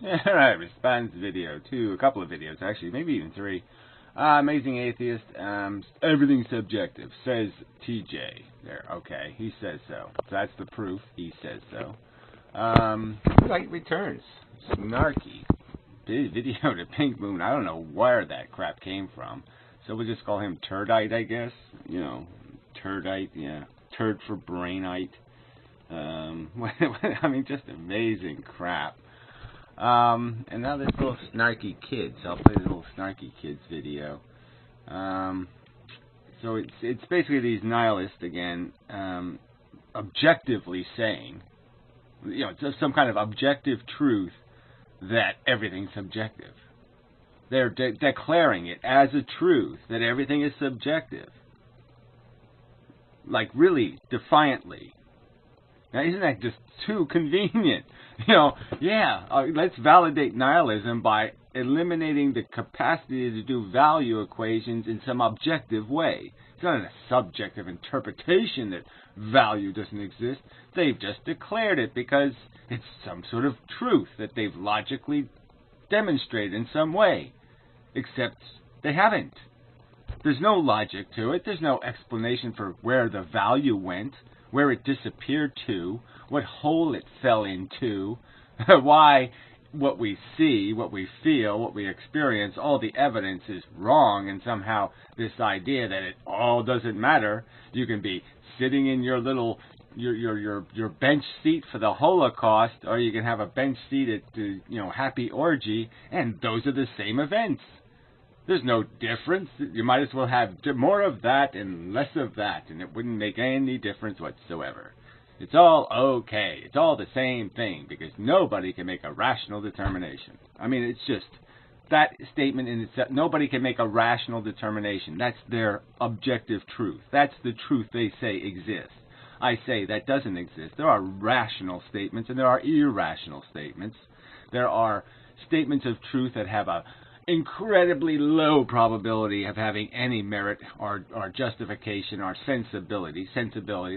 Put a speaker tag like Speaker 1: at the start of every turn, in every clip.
Speaker 1: Alright, response video. A couple of videos actually, maybe even three. Amazing Atheist, everything's subjective, says TJ. There, okay, he says so. So that's the proof, he says so. Light returns. Snarky. Video to Pink Moon, I don't know where that crap came from. So we'll just call him Turdite, I guess. You know, Turdite, yeah. Turd for brainite. I mean, just amazing crap. And now this little snarky kids. I'll play the little snarky kids video. So it's basically these nihilists again, objectively saying, you know, it's some kind of objective truth that everything's subjective. They're declaring it as a truth that everything is subjective, like really defiantly. Now, isn't that just too convenient? You know, yeah, let's validate nihilism by eliminating the capacity to do value equations in some objective way. It's not a subjective interpretation that value doesn't exist. They've just declared it because it's some sort of truth that they've logically demonstrated in some way. Except they haven't. There's no logic to it. There's no explanation for where the value went, where it disappeared to, what hole it fell into, why what we see, what we feel, what we experience, all the evidence is wrong, and somehow this idea that it all doesn't matter. You can be sitting in your little your bench seat for the Holocaust, or you can have a bench seat at the happy orgy, and those are the same events. There's no difference. You might as well have more of that and less of that, and it wouldn't make any difference whatsoever. It's all okay. It's all the same thing, because nobody can make a rational determination. I mean, it's just that statement in itself. Nobody can make a rational determination. That's their objective truth. That's the truth they say exists. I say that doesn't exist. There are rational statements and there are irrational statements. There are statements of truth that have a incredibly low probability of having any merit or justification or sensibility,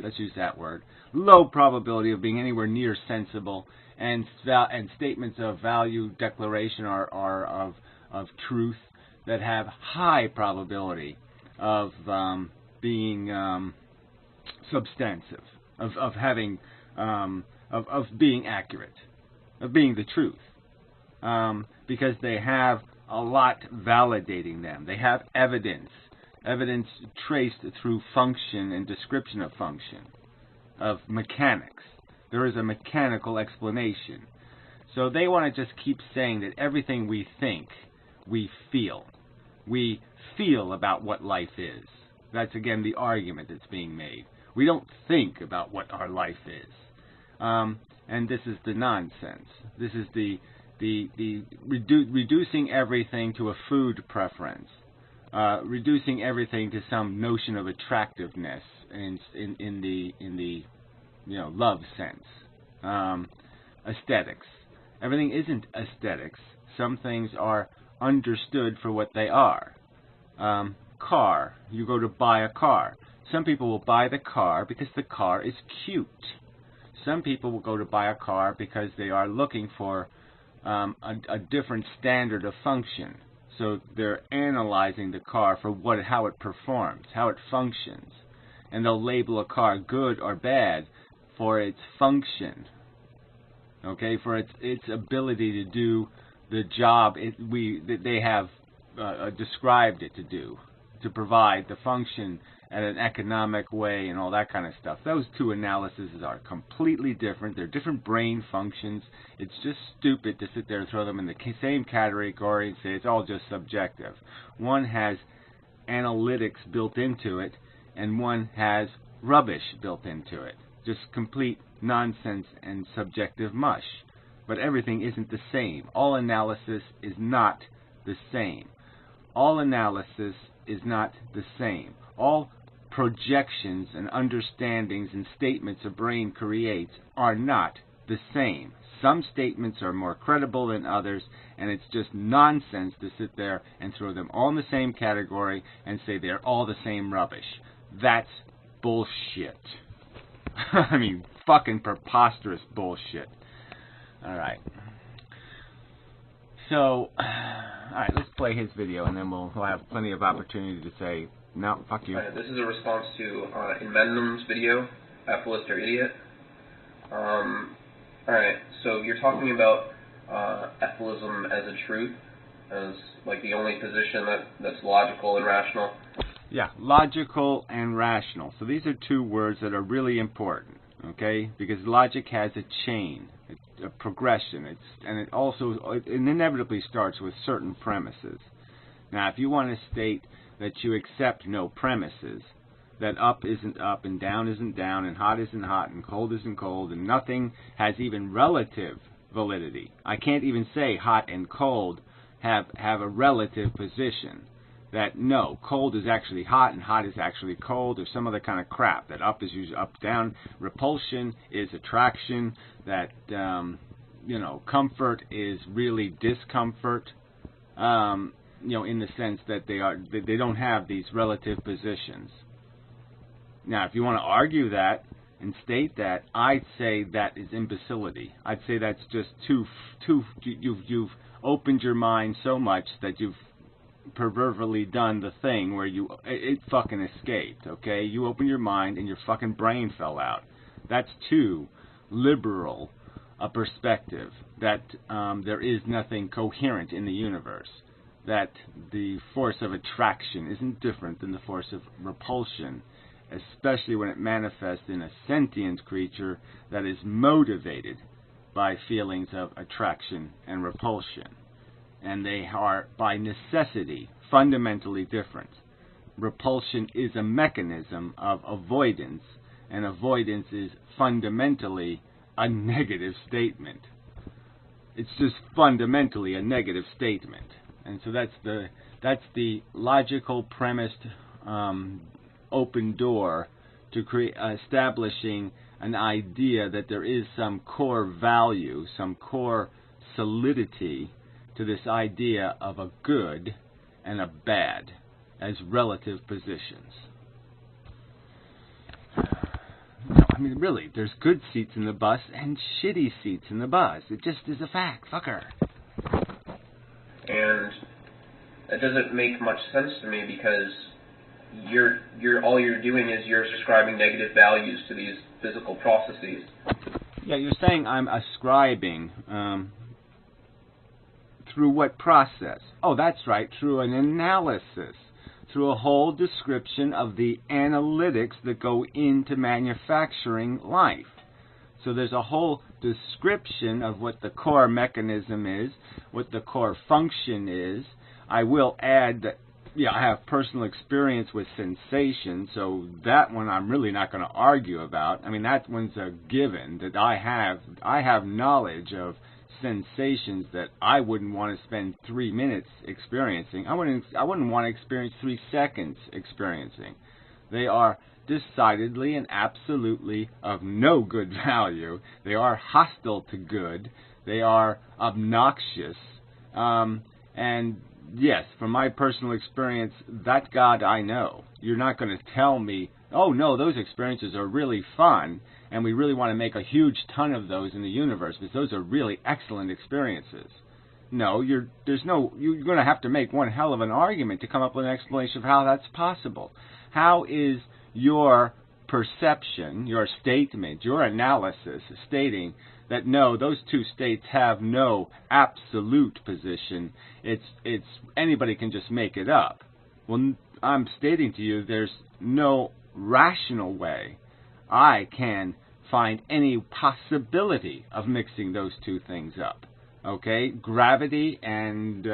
Speaker 1: let's use that word, low probability of being anywhere near sensible, and statements of value declaration or of truth that have high probability of being substantive, of having of being accurate, of being the truth, because they have a lot validating them. They have evidence traced through function and description of function, of mechanics. There is a mechanical explanation. So they want to just keep saying that everything we think, we feel. We feel about what life is. That's again the argument that's being made. We don't think about what our life is. And this is the nonsense. This is the reducing everything to a food preference, reducing everything to some notion of attractiveness in the love sense. Aesthetics. Everything isn't aesthetics. Some things are understood for what they are. Car. You go to buy a car. Some people will buy the car because the car is cute. Some people will go to buy a car because they are looking for a different standard of function. So they're analyzing the car for how it performs, how it functions. And they'll label a car good or bad for its function. Okay, for its ability to do the job they have described it to do, to provide the function at an economic way and all that kind of stuff. Those two analyses are completely different. They're different brain functions. It's just stupid to sit there and throw them in the same category and say it's all just subjective. One has analytics built into it, and one has rubbish built into it. Just complete nonsense and subjective mush. But everything isn't the same. All analysis is not the same. All analysis is not the same. All projections and understandings and statements a brain creates are not the same. Some statements are more credible than others, and it's just nonsense to sit there and throw them all in the same category and say they're all the same rubbish. That's bullshit. I mean, fucking preposterous bullshit. Alright. So, alright, let's play his video, and then we'll have plenty of opportunity to say, no, fuck you.
Speaker 2: This is a response to Inmendum's video, Epilist or Idiot. Alright, so you're talking about Epilism as a truth, as like the only position that's logical and rational.
Speaker 1: Yeah, logical and rational. So these are two words that are really important, okay? Because logic has a chain, a progression, and it inevitably starts with certain premises. Now, if you want to state that you accept no premises, that up isn't up and down isn't down and hot isn't hot and cold isn't cold and nothing has even relative validity. I can't even say hot and cold have a relative position. That no, cold is actually hot and hot is actually cold, or some other kind of crap. That up is usually up, down. Repulsion is attraction. That comfort is really discomfort. In the sense that they don't have these relative positions. Now, if you want to argue that and state that, I'd say that is imbecility. I'd say that's just you've opened your mind so much that you've perversely done the thing where it fucking escaped, okay? You opened your mind and your fucking brain fell out. That's too liberal a perspective, that there is nothing coherent in the universe, that the force of attraction isn't different than the force of repulsion, especially when it manifests in a sentient creature that is motivated by feelings of attraction and repulsion. And they are, by necessity, fundamentally different. Repulsion is a mechanism of avoidance, and avoidance is fundamentally a negative statement. It's just fundamentally a negative statement. And so that's the logical premised open door to establishing an idea that there is some core value, some core solidity to this idea of a good and a bad as relative positions. No, I mean, really, there's good seats in the bus and shitty seats in the bus. It just is a fact, fucker.
Speaker 2: And it doesn't make much sense to me, because all you're doing is you're ascribing negative values to these physical processes.
Speaker 1: Yeah, you're saying I'm ascribing through what process? Oh, that's right, through an analysis, through a whole description of the analytics that go into manufacturing life. So there's a whole description of what the core mechanism is, what the core function is. I will add that, I have personal experience with sensation, so that one I'm really not going to argue about. I mean, that one's a given, that I have knowledge of sensations that I wouldn't want to spend 3 minutes experiencing. I wouldn't want to experience 3 seconds experiencing. They are decidedly and absolutely of no good value. They are hostile to good. They are obnoxious. And yes, from my personal experience, that God I know. You're not going to tell me, oh no, those experiences are really fun, and we really want to make a huge ton of those in the universe, because those are really excellent experiences. No, you're going to have to make one hell of an argument to come up with an explanation of how that's possible. How is your perception, your statement, your analysis stating that no, those two states have no absolute position, it's anybody can just make it up? Well, I'm stating to you there's no rational way I can find any possibility of mixing those two things up. Okay, gravity and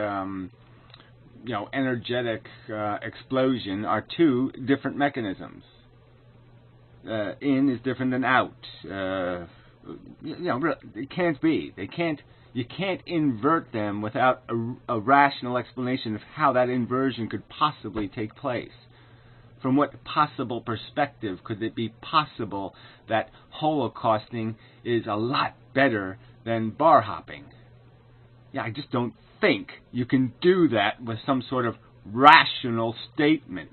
Speaker 1: energetic explosion are two different mechanisms. In is different than out. It can't be. You can't invert them without a rational explanation of how that inversion could possibly take place. From what possible perspective could it be possible that holocausting is a lot better than bar hopping? Yeah, I just don't think you can do that with some sort of rational statement.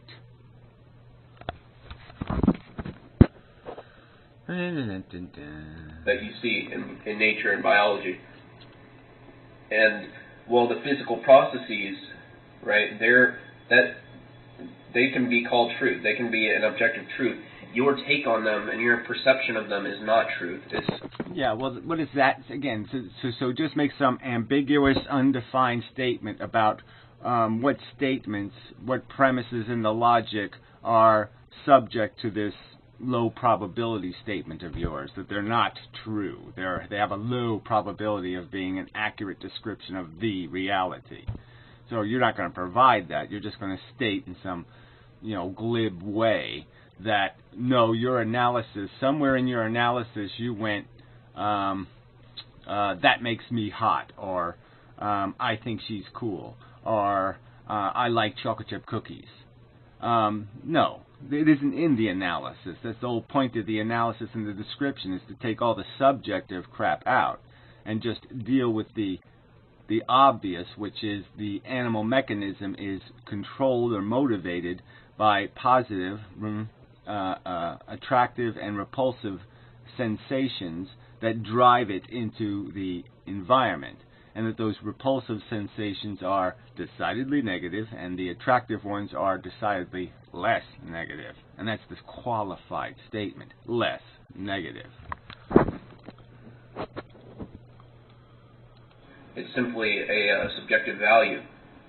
Speaker 2: That you see in nature and biology. And Well, the physical processes, right? They can be called truth. They can be an objective truth. Your take on them and your perception of them is not truth.
Speaker 1: Yeah, well, what is that? Again, so just make some ambiguous, undefined statement about what statements, what premises in the logic are subject to this low probability statement of yours, that they're not true. They have a low probability of being an accurate description of the reality. So you're not going to provide that. You're just going to state in some, glib way that, no, your analysis, somewhere in your analysis you went, that makes me hot, or I think she's cool, or I like chocolate chip cookies. No, it isn't in the analysis. That's the whole point of the analysis and the description, is to take all the subjective crap out and just deal with the obvious, which is the animal mechanism is controlled or motivated by positive, attractive and repulsive sensations that drive it into the environment, and that those repulsive sensations are decidedly negative and the attractive ones are decidedly less negative. And that's this qualified statement, less negative.
Speaker 2: It's simply a subjective value.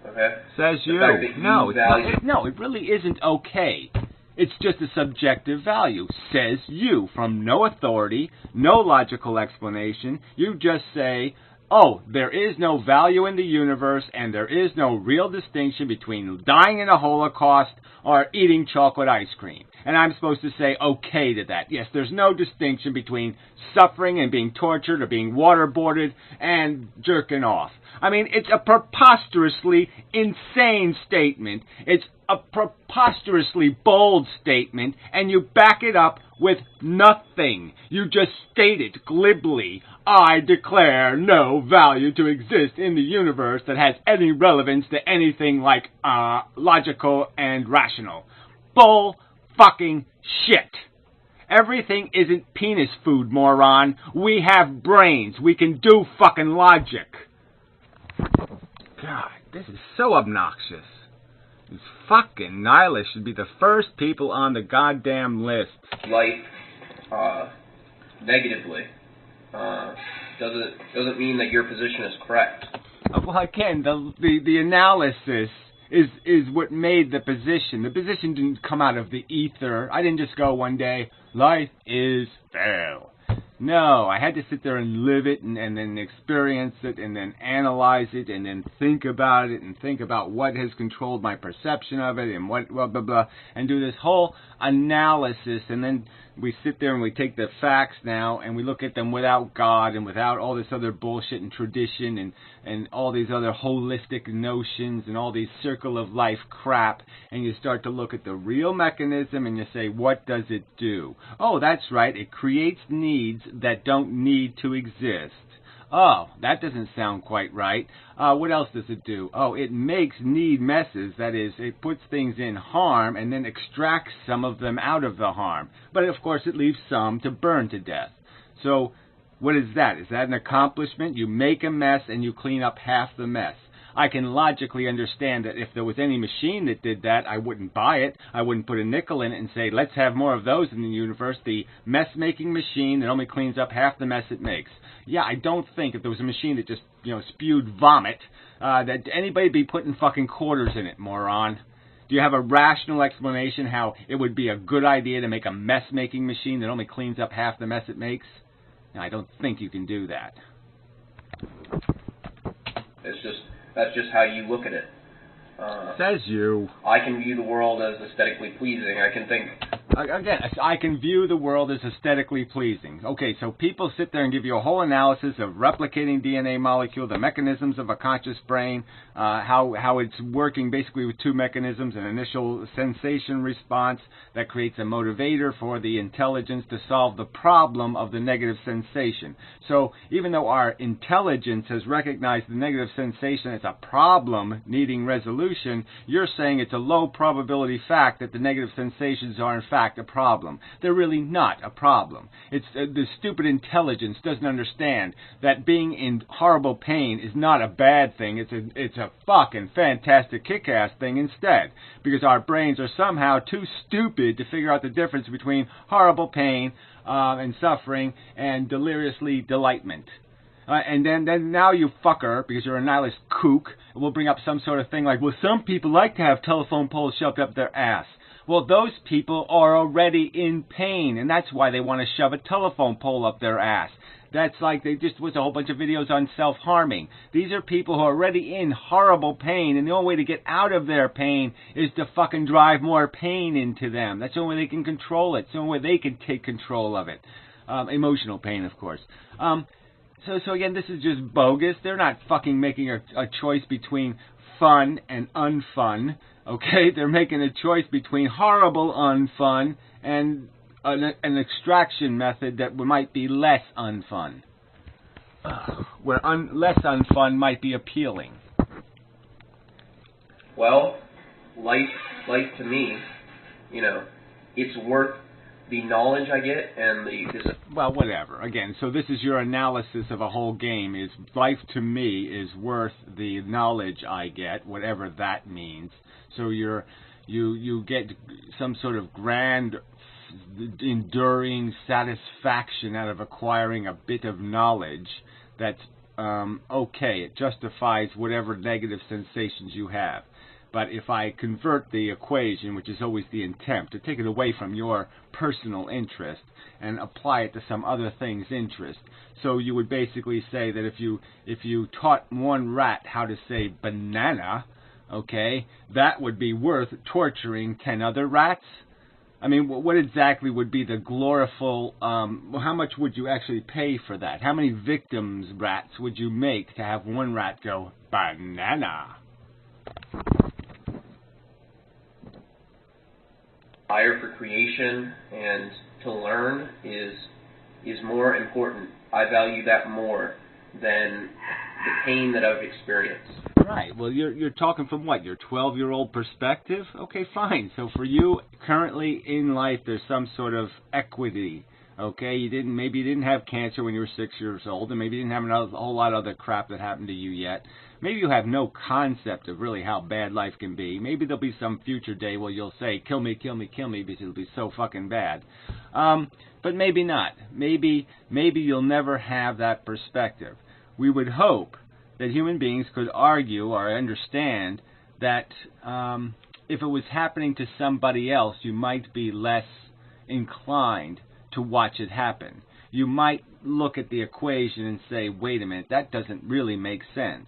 Speaker 2: Okay?
Speaker 1: Says you. No, it really isn't okay. It's just a subjective value. Says you, from no authority, no logical explanation. You just say, oh, there is no value in the universe, and there is no real distinction between dying in a Holocaust or eating chocolate ice cream. And I'm supposed to say okay to that. Yes, there's no distinction between suffering and being tortured or being waterboarded and jerking off. I mean, it's a preposterously insane statement. It's a preposterously bold statement, and you back it up with nothing. You just state it glibly. I declare no value to exist in the universe that has any relevance to anything like logical and rational. Bull fucking shit. Everything isn't penis food, moron. We have brains. We can do fucking logic. God, this is so obnoxious. These fucking nihilists should be the first people on the goddamn list.
Speaker 2: Life, negatively, doesn't mean that your position is correct.
Speaker 1: Well, again, the analysis is what made the position. The position didn't come out of the ether. I didn't just go one day, life is fair. No, I had to sit there and live it and then experience it and then analyze it and then think about it and think about what has controlled my perception of it and what blah, blah, blah, and do this whole analysis. And then we sit there and we take the facts now and we look at them without God and without all this other bullshit and tradition and all these other holistic notions and all these circle of life crap, and you start to look at the real mechanism and you say, what does it do? Oh, that's right, it creates needs that don't need to exist. Oh, that doesn't sound quite right. What else does it do? Oh, it makes need messes. That is, it puts things in harm and then extracts some of them out of the harm. But, of course, it leaves some to burn to death. So, what is that? Is that an accomplishment? You make a mess and you clean up half the mess. I can logically understand that if there was any machine that did that, I wouldn't buy it. I wouldn't put a nickel in it and say, let's have more of those in the universe. The mess-making machine that only cleans up half the mess it makes. Yeah, I don't think if there was a machine that just, spewed vomit, that anybody be putting fucking quarters in it, moron. Do you have a rational explanation how it would be a good idea to make a mess-making machine that only cleans up half the mess it makes? No, I don't think you can do that.
Speaker 2: That's just how you look at it.
Speaker 1: Says you.
Speaker 2: I can view the world as aesthetically pleasing. I can think...
Speaker 1: Again, I can view the world as aesthetically pleasing. Okay, so people sit there and give you a whole analysis of replicating DNA molecule, the mechanisms of a conscious brain, how it's working basically with two mechanisms, an initial sensation response that creates a motivator for the intelligence to solve the problem of the negative sensation. So even though our intelligence has recognized the negative sensation as a problem needing resolution, you're saying it's a low probability fact that the negative sensations are in fact fact a problem. They're really not a problem. It's the stupid intelligence doesn't understand that being in horrible pain is not a bad thing. It's a fucking fantastic kick-ass thing instead, because our brains are somehow too stupid to figure out the difference between horrible pain and suffering and deliriously delightment. And then now you fucker, because you're a nihilist kook, will bring up some sort of thing like, well, some people like to have telephone poles shoved up their ass. Well, those people are already in pain, and that's why they want to shove a telephone pole up their ass. That's like they just was a whole bunch of videos on self-harming. These are people who are already in horrible pain, and the only way to get out of their pain is to fucking drive more pain into them. That's the only way they can control it. It's the only way they can take control of it. Emotional pain, of course. So again, this is just bogus. They're not fucking making a choice between fun and unfun, okay? They're making a choice between horrible unfun and an extraction method that might be less unfun. Where less unfun might be appealing.
Speaker 2: Well, life to me, it's worth the knowledge I get and
Speaker 1: well, whatever. Again, so this is your analysis of a whole game. Is life to me is worth the knowledge I get, whatever that means. So you get some sort of grand, enduring satisfaction out of acquiring a bit of knowledge that's okay. It justifies whatever negative sensations you have. But if I convert the equation, which is always the intent, to take it away from your personal interest and apply it to some other thing's interest, so you would basically say that if you taught one rat how to say banana, okay, that would be worth torturing 10 other rats? I mean, what exactly would be the gloriful, how much would you actually pay for that? How many victims rats would you make to have one rat go, banana?
Speaker 2: Desire for creation and to learn is more important. I value that more than the pain that I've experienced.
Speaker 1: Right. Well, you're talking from what, your 12-year-old perspective? Okay, fine. So for you, currently in life, there's some sort of equity. Okay, maybe you didn't have cancer when you were 6 years old, and maybe you didn't have a whole lot of other crap that happened to you yet. Maybe you have no concept of really how bad life can be. Maybe there'll be some future day where you'll say, kill me, kill me, kill me, because it'll be so fucking bad. But maybe not. Maybe you'll never have that perspective. We would hope that human beings could argue or understand that if it was happening to somebody else, you might be less inclined to watch it happen. You might look at the equation and say, wait a minute, that doesn't really make sense.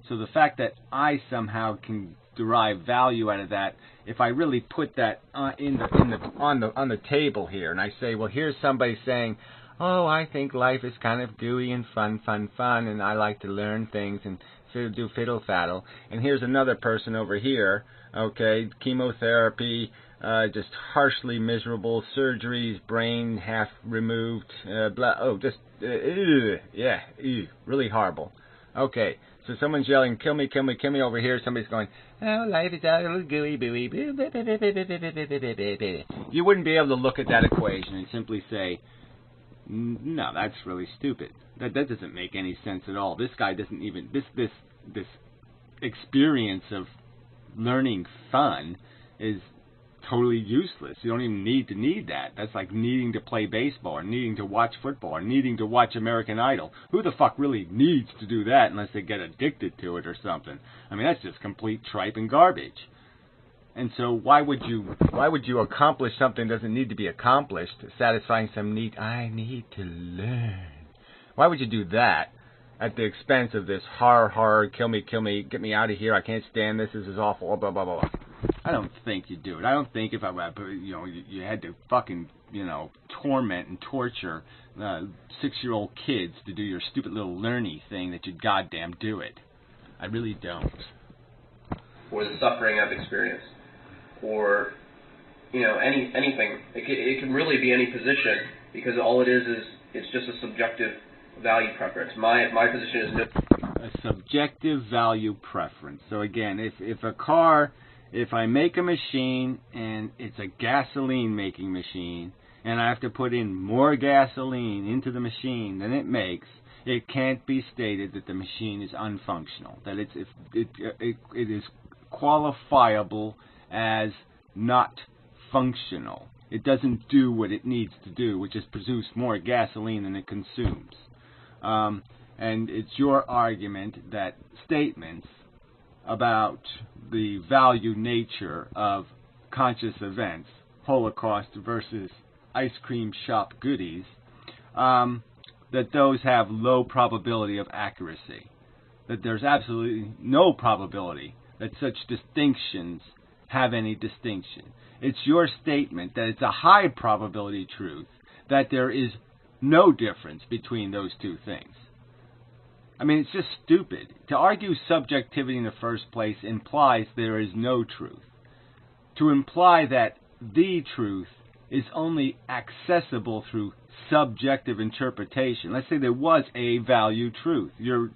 Speaker 1: So the fact that I somehow can derive value out of that, if I really put that on the table here, and I say, well, here's somebody saying, oh, I think life is kind of gooey and fun, and I like to learn things and do fiddle-faddle. And here's another person over here, okay, chemotherapy, just harshly miserable, surgeries, brain half removed, really horrible. Okay, so someone's yelling, kill me, kill me, kill me over here. Somebody's going, oh, life is a little gooey, booey. You wouldn't be able to look at that equation and simply say, no, that's really stupid. That doesn't make any sense at all. This guy doesn't even, this experience of learning fun is totally useless. You don't even need that. That's like needing to play baseball or needing to watch football or needing to watch American Idol. Who the fuck really needs to do that unless they get addicted to it or something? I mean, that's just complete tripe and garbage. And so why would you accomplish something that doesn't need to be accomplished, satisfying some need, I need to learn? Why would you do that at the expense of this horror, kill me, get me out of here, I can't stand this is awful, blah, blah, blah, blah. I don't think you do it. I don't think if you had to fucking, torment and torture 6-year-old kids to do your stupid little learny thing that you'd goddamn do it. I really don't.
Speaker 2: Or the suffering I've experienced. Or, anything. It can really be any position, because all it is it's just a subjective value preference. My position is no.
Speaker 1: A subjective value preference. So again, if a car if I make a machine and it's a gasoline making machine, and I have to put in more gasoline into the machine than it makes, it can't be stated that the machine is unfunctional, that it is qualifiable as not functional. It doesn't do what it needs to do, which is produce more gasoline than it consumes. And it's your argument that statements about the value nature of conscious events, Holocaust versus ice cream shop goodies, that those have low probability of accuracy, that there's absolutely no probability that such distinctions have any distinction. It's your statement that it's a high probability truth that there is no difference between those two things. I mean, it's just stupid. To argue subjectivity in the first place implies there is no truth. To imply that the truth is only accessible through subjective interpretation. Let's say there was a value truth. You're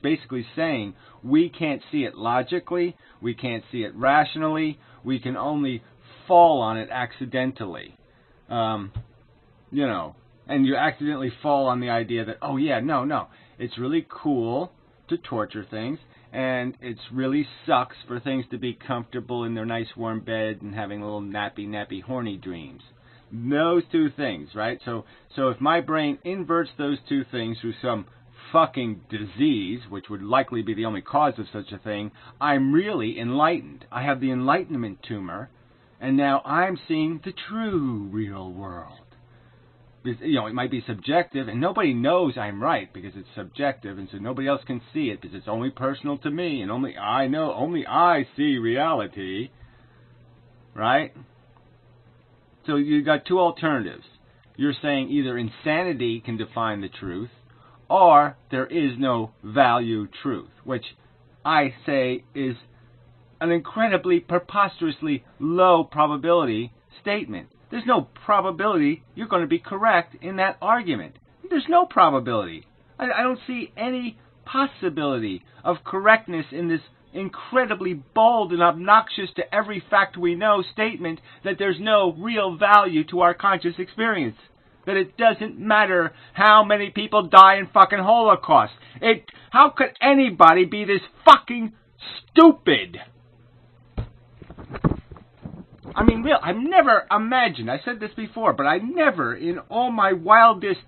Speaker 1: basically saying we can't see it logically, we can't see it rationally, we can only fall on it accidentally. And you accidentally fall on the idea that, oh yeah, no, it's really cool to torture things, and it really sucks for things to be comfortable in their nice warm bed and having little nappy horny dreams. Those two things, right? So if my brain inverts those two things through some fucking disease, which would likely be the only cause of such a thing, I'm really enlightened. I have the enlightenment tumor, and now I'm seeing the true real world. It might be subjective, and nobody knows I'm right because it's subjective, and so nobody else can see it because it's only personal to me, and only I see reality, right? So you got two alternatives. You're saying either insanity can define the truth, or there is no value truth, which I say is an incredibly, preposterously low probability statement. There's no probability you're going to be correct in that argument. There's no probability. I don't see any possibility of correctness in this incredibly bold and obnoxious to every fact we know statement that there's no real value to our conscious experience. That it doesn't matter how many people die in fucking Holocaust. How could anybody be this fucking stupid? I mean, I've never imagined, I said this before, but I never, in all my wildest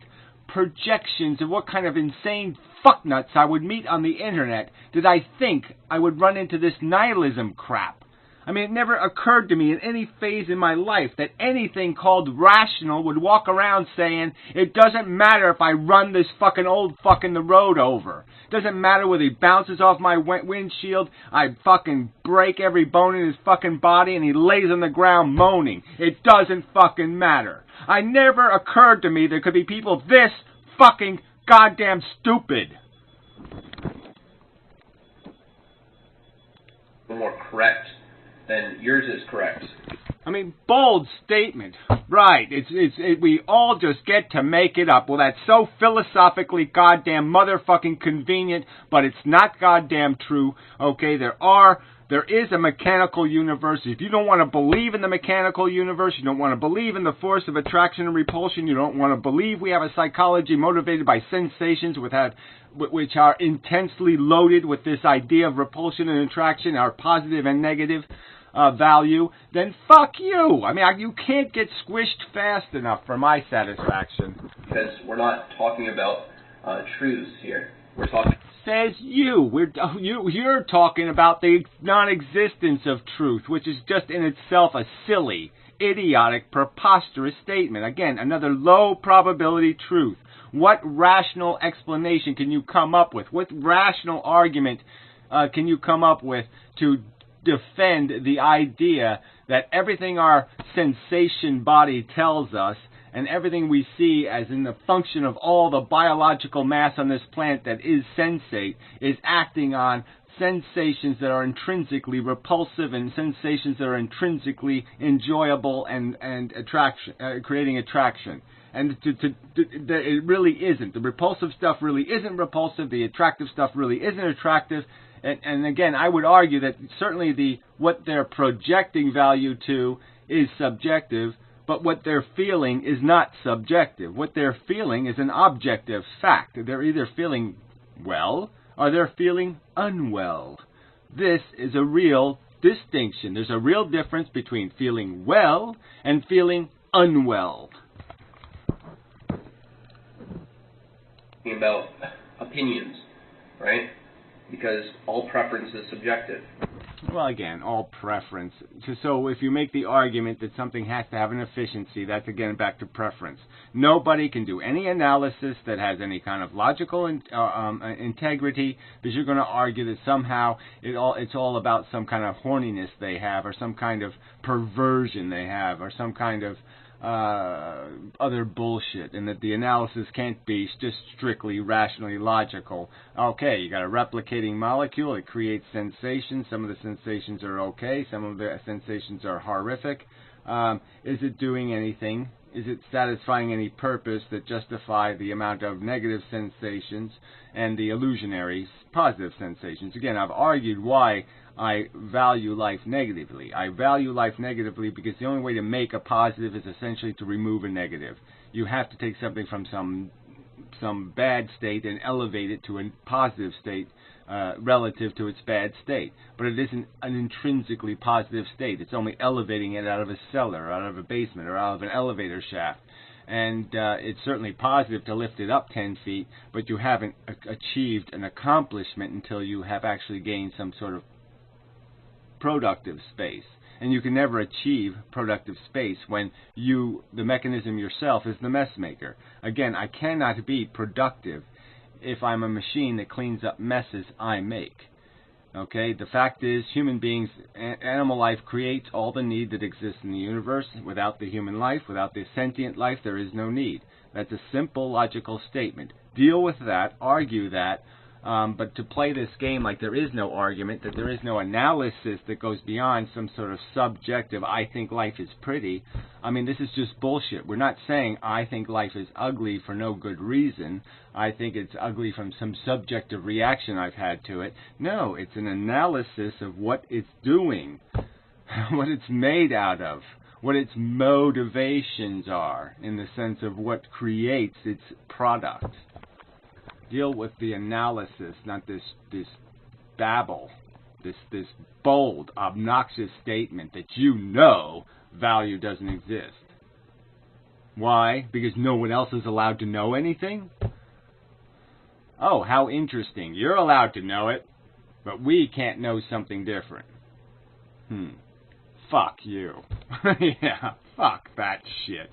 Speaker 1: projections of what kind of insane fucknuts I would meet on the internet, did I think I would run into this nihilism crap. I mean, it never occurred to me in any phase in my life that anything called rational would walk around saying, it doesn't matter if I run this fucking old fuck in the road over. It doesn't matter whether he bounces off my windshield, I fucking break every bone in his fucking body, and he lays on the ground moaning. It doesn't fucking matter. I never occurred to me there could be people this fucking goddamn stupid.
Speaker 2: More correct than yours is correct.
Speaker 1: I mean, bold statement. Right. We all just get to make it up. Well, that's so philosophically goddamn motherfucking convenient, but it's not goddamn true. Okay, there is a mechanical universe. If you don't want to believe in the mechanical universe, you don't want to believe in the force of attraction and repulsion, you don't want to believe we have a psychology motivated by sensations which are intensely loaded with this idea of repulsion and attraction, our positive and negative value, then fuck you. I mean, you can't get squished fast enough for my satisfaction.
Speaker 2: Because we're not talking about truths here. We're talking...
Speaker 1: Says you. You're talking about the non-existence of truth, which is just in itself a silly, idiotic, preposterous statement. Again, another low probability truth. What rational explanation can you come up with? What rational argument can you come up with to defend the idea that everything our sensation body tells us and everything we see as in the function of all the biological mass on this planet that is sensate is acting on sensations that are intrinsically repulsive and sensations that are intrinsically enjoyable and creating attraction. And it really isn't. The repulsive stuff really isn't repulsive. The attractive stuff really isn't attractive. And again, I would argue that certainly what they're projecting value to is subjective, but what they're feeling is not subjective. What they're feeling is an objective fact. They're either feeling well or they're feeling unwell. This is a real distinction. There's a real difference between feeling well and feeling unwell.
Speaker 2: About opinions, right? Because all preference is subjective.
Speaker 1: Well, again, all preference. So if you make the argument that something has to have an efficiency, that's again back to preference. Nobody can do any analysis that has any kind of logical integrity, because you're going to argue that somehow it's all about some kind of horniness they have, or some kind of perversion they have, or some kind of other bullshit, and that the analysis can't be just strictly rationally logical. Okay, you got a replicating molecule, it creates sensations. Some of the sensations are okay, some of the sensations are horrific. Is it doing anything? Is it satisfying any purpose that justify the amount of negative sensations and the illusionary positive sensations? Again, I've argued why I value life negatively. I value life negatively because the only way to make a positive is essentially to remove a negative. You have to take something from some bad state and elevate it to a positive state relative to its bad state. But it isn't an intrinsically positive state. It's only elevating it out of a cellar, out of a basement, or out of an elevator shaft. And it's certainly positive to lift it up 10 feet, but you haven't achieved an accomplishment until you have actually gained some sort of productive space. And you can never achieve productive space when the mechanism yourself is the mess maker. Again, I cannot be productive if I'm a machine that cleans up messes I make. Okay, the fact is, human beings, animal life creates all the need that exists in the universe. Without the human life, without the sentient life, there is no need. That's a simple, logical statement. Deal with that, argue that, but to play this game like there is no argument, that there is no analysis that goes beyond some sort of subjective, I think life is pretty, I mean, this is just bullshit. We're not saying I think life is ugly for no good reason. I think it's ugly from some subjective reaction I've had to it. No, it's an analysis of what it's doing, what it's made out of, what its motivations are, in the sense of what creates its product. Deal with the analysis, not this babble, this bold, obnoxious statement that value doesn't exist. Why? Because no one else is allowed to know anything? Oh, how interesting. You're allowed to know it, but we can't know something different. Fuck you. Yeah, fuck that shit.